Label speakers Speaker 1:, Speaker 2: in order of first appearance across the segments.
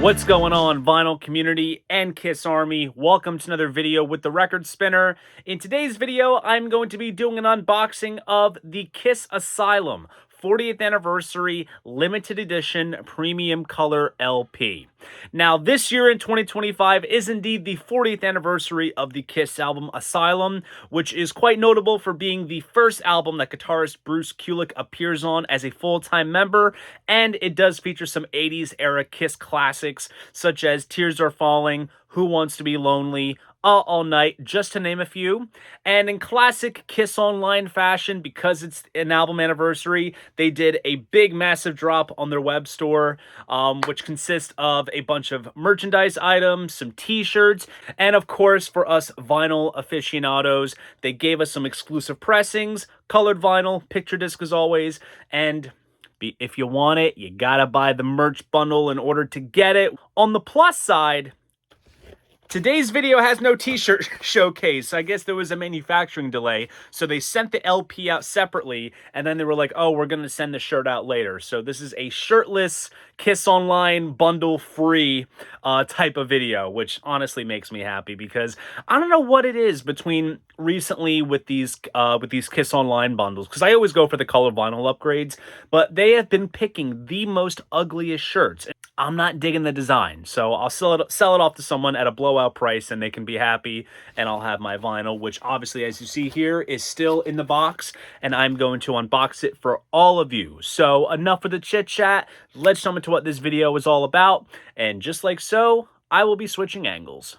Speaker 1: What's going on, vinyl community and Kiss Army? Welcome to another video with the Record Spinner. In today's video, I'm going to be doing an unboxing of the Kiss Asylum 40th Anniversary Limited Edition Premium Color LP. Now, this year in 2025 is indeed the 40th anniversary of the Kiss album Asylum, which is quite notable for being the first album that guitarist Bruce Kulick appears on as a full-time member, and it does feature some 80s era Kiss classics such as Tears Are Falling, Who Wants to Be Lonely, All Night, just to name a few. And in classic Kiss Online fashion, because it's an album anniversary, they did a big, massive drop on their web store, which consists of a bunch of merchandise items, some t-shirts, and of course, for us vinyl aficionados, they gave us some exclusive pressings, colored vinyl, picture disc as always, and if you want it, you gotta buy the merch bundle in order to get it. On the plus side, today's video has no t-shirt showcase. I guess there was a manufacturing delay, so they sent the LP out separately, and then they were like, oh, we're going to send the shirt out later. So this is a shirtless Kiss Online bundle free type of video, which honestly makes me happy because I don't know what it is between recently with these Kiss Online bundles, because I always go for the color vinyl upgrades, but they have been picking the most ugliest shirts. I'm not digging the design, so I'll sell it off to someone at a blowout price and they can be happy, and I'll have my vinyl, which obviously, as you see here, is still in the box, and I'm going to unbox it for all of you. So enough with the chit chat, let's jump into what this video is all about, and just like so, I will be switching angles.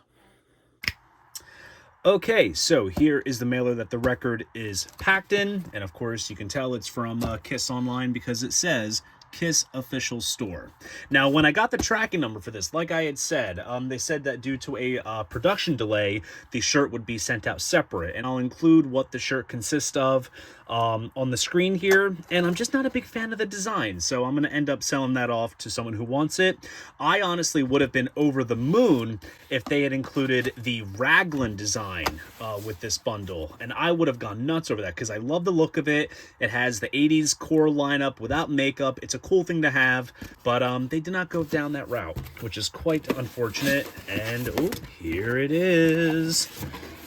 Speaker 1: Okay, so here is the mailer that the record is packed in, and of course you can tell it's from Kiss Online because it says Kiss Official Store. Now, when I got the tracking number for this, like I had said, they said that due to a production delay, the shirt would be sent out separate, and I'll include what the shirt consists of on the screen here, and I'm just not a big fan of the design, so I'm going to end up selling that off to someone who wants it. I honestly would have been over the moon if they had included the raglan design with this bundle, and I would have gone nuts over that because I love the look of it. It has the 80s core lineup without makeup. It's a cool thing to have, but they did not go down that route, which is quite unfortunate. And oh, here it is,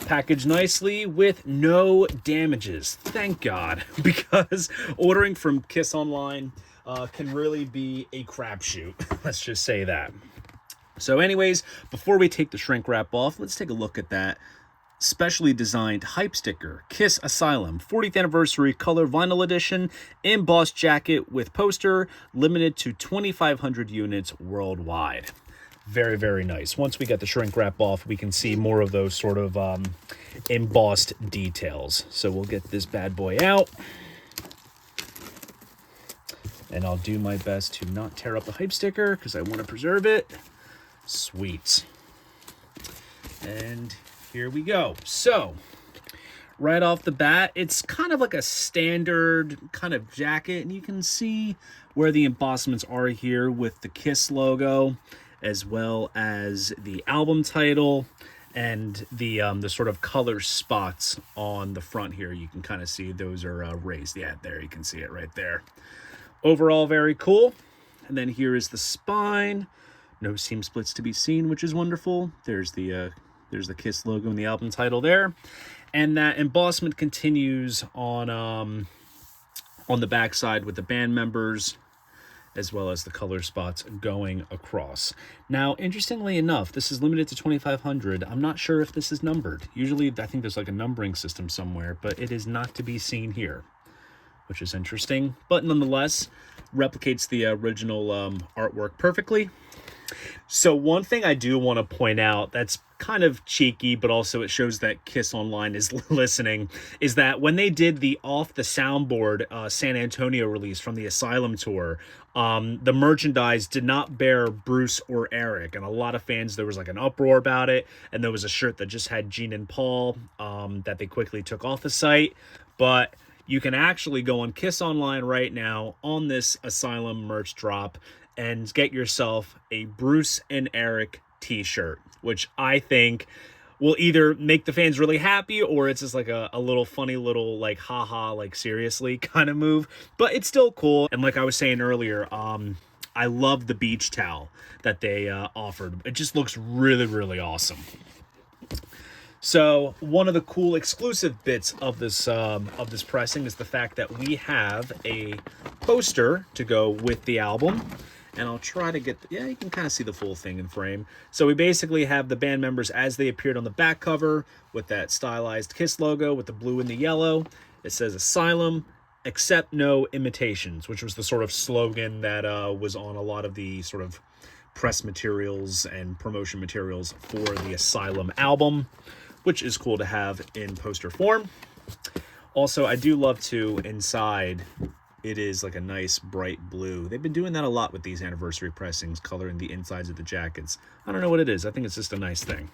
Speaker 1: packaged nicely with no damages, thank God, because ordering from Kiss Online can really be a crapshoot. Let's just say that. So anyways, before we take the shrink wrap off, let's take a look at that specially designed hype sticker. Kiss Asylum 40th Anniversary Color Vinyl Edition, embossed jacket with poster, limited to 2,500 units worldwide. Very, very nice. Once we get the shrink wrap off, we can see more of those sort of embossed details. So we'll get this bad boy out, and I'll do my best to not tear up the hype sticker because I want to preserve it. Sweet. And here we go. So right off the bat, it's kind of like a standard kind of jacket, and you can see where the embossments are here with the Kiss logo, as well as the album title and the sort of color spots on the front here. You can kind of see those are raised. Yeah, there you can see it right there. Overall, very cool. And then here is the spine. No seam splits to be seen, which is wonderful. There's the Kiss logo and the album title there. And that embossment continues on the backside with the band members, as well as the color spots going across. Now, interestingly enough, this is limited to 2,500. I'm not sure if this is numbered. Usually, I think there's like a numbering system somewhere, but it is not to be seen here, which is interesting. But nonetheless, replicates the original artwork perfectly. So one thing I do want to point out that's kind of cheeky, but also it shows that Kiss Online is listening, is that when they did the Off the Soundboard San Antonio release from the Asylum tour, the merchandise did not bear Bruce or Eric, and a lot of fans, there was like an uproar about it, and there was a shirt that just had Gene and Paul that they quickly took off the site. But you can actually go on Kiss Online right now on this Asylum merch drop and get yourself a Bruce and Eric t-shirt, which I think will either make the fans really happy, or it's just like a little funny little like haha, like seriously kind of move. But it's still cool. And like I was saying earlier, I love the beach towel that they offered. It just looks really, really awesome. So one of the cool exclusive bits of this pressing is the fact that we have a poster to go with the album. And I'll try to get, yeah, you can kind of see the full thing in frame. So we basically have the band members as they appeared on the back cover with that stylized Kiss logo with the blue and the yellow. It says Asylum, accept no imitations, which was the sort of slogan that was on a lot of the sort of press materials and promotion materials for the Asylum album, which is cool to have in poster form. Also, I do love to, inside, it is like a nice bright blue. They've been doing that a lot with these anniversary pressings, coloring the insides of the jackets. I don't know what it is. I think it's just a nice thing.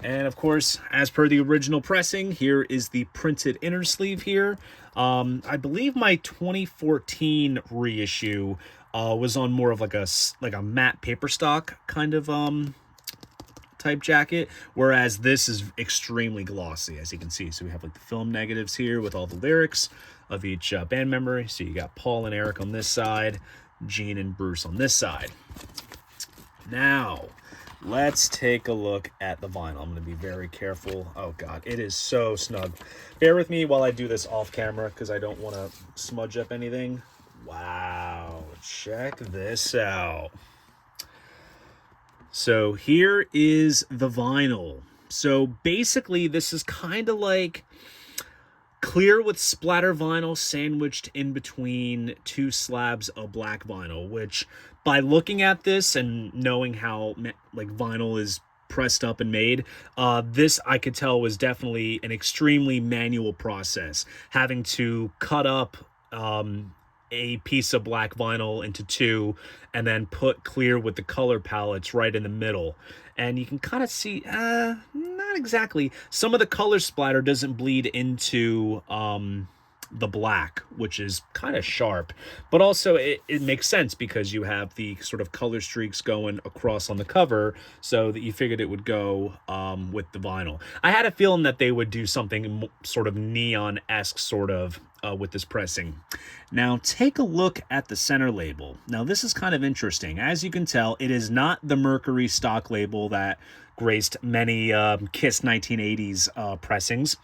Speaker 1: And of course, as per the original pressing, here is the printed inner sleeve here. I believe my 2014 reissue was on more of like a matte paper stock kind of type jacket, whereas this is extremely glossy, as you can see. So we have like the film negatives here with all the lyrics of each band member. So you got Paul and Eric on this side, Gene and Bruce on this side. Now, let's take a look at the vinyl. I'm going to be very careful. Oh God, it is so snug. Bear with me while I do this off camera because I don't want to smudge up anything. Wow, check this out. So here is the vinyl. So basically this is kind of like clear with splatter vinyl sandwiched in between two slabs of black vinyl, which by looking at this and knowing how like vinyl is pressed up and made, this I could tell was definitely an extremely manual process, having to cut up a piece of black vinyl into two and then put clear with the color palettes right in the middle. And you can kind of see, not exactly, some of the color splatter doesn't bleed into the black, which is kind of sharp, but also it makes sense because you have the sort of color streaks going across on the cover, so that you figured it would go with the vinyl. I had a feeling that they would do something sort of neon-esque sort of with this pressing. Now take a look at the center label. Now this is kind of interesting. As you can tell, it is not the Mercury stock label that graced many Kiss 1980s pressings.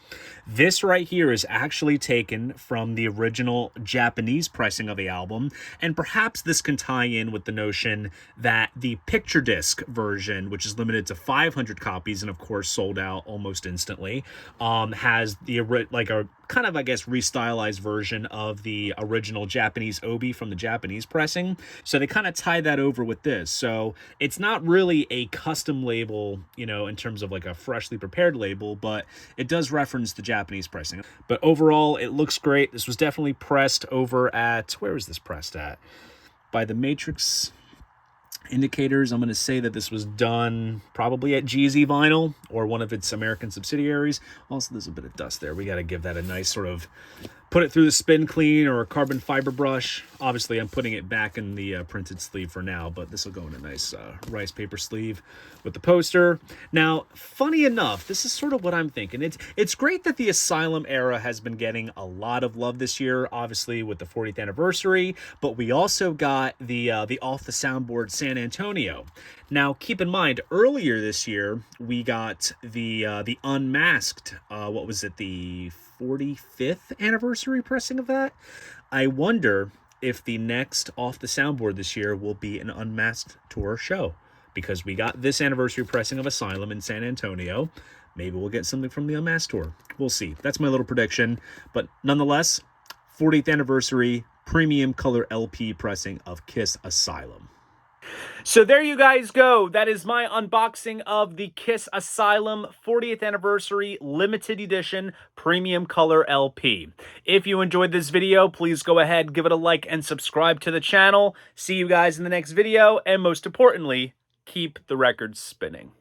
Speaker 1: This right here is actually taken from the original Japanese pressing of the album, and perhaps this can tie in with the notion that the picture disc version, which is limited to 500 copies and of course sold out almost instantly, has the like a kind of, I guess, restylized version of the original Japanese obi from the Japanese pressing. So they kind of tied that over with this. So it's not really a custom label, you know, in terms of like a freshly prepared label, but it does reference the Japanese pressing. But overall, it looks great. This was definitely pressed over at, where was this pressed at? By the Matrix Indicators. I'm going to say that this was done probably at GZ Vinyl or one of its American subsidiaries. Also, there's a bit of dust there. We got to give that a nice sort of, put it through the spin clean or a carbon fiber brush. Obviously, I'm putting it back in the printed sleeve for now, but this will go in a nice rice paper sleeve with the poster. Now, funny enough, this is sort of what I'm thinking. It's great that the Asylum era has been getting a lot of love this year, obviously with the 40th anniversary, but we also got the Off the Soundboard San Antonio. Now, keep in mind, earlier this year, we got the Unmasked, what was it, the 45th anniversary pressing of that? I wonder if the next Off the Soundboard this year will be an Unmasked tour show, because we got this anniversary pressing of Asylum in San Antonio. Maybe we'll get something from the Unmasked tour. We'll see. That's my little prediction. But nonetheless, 40th anniversary premium color LP pressing of Kiss Asylum. So there you guys go. That is my unboxing of the Kiss Asylum 40th Anniversary Limited Edition Premium Color LP. If you enjoyed this video, please go ahead, give it a like, and subscribe to the channel. See you guys in the next video, and most importantly, keep the records spinning.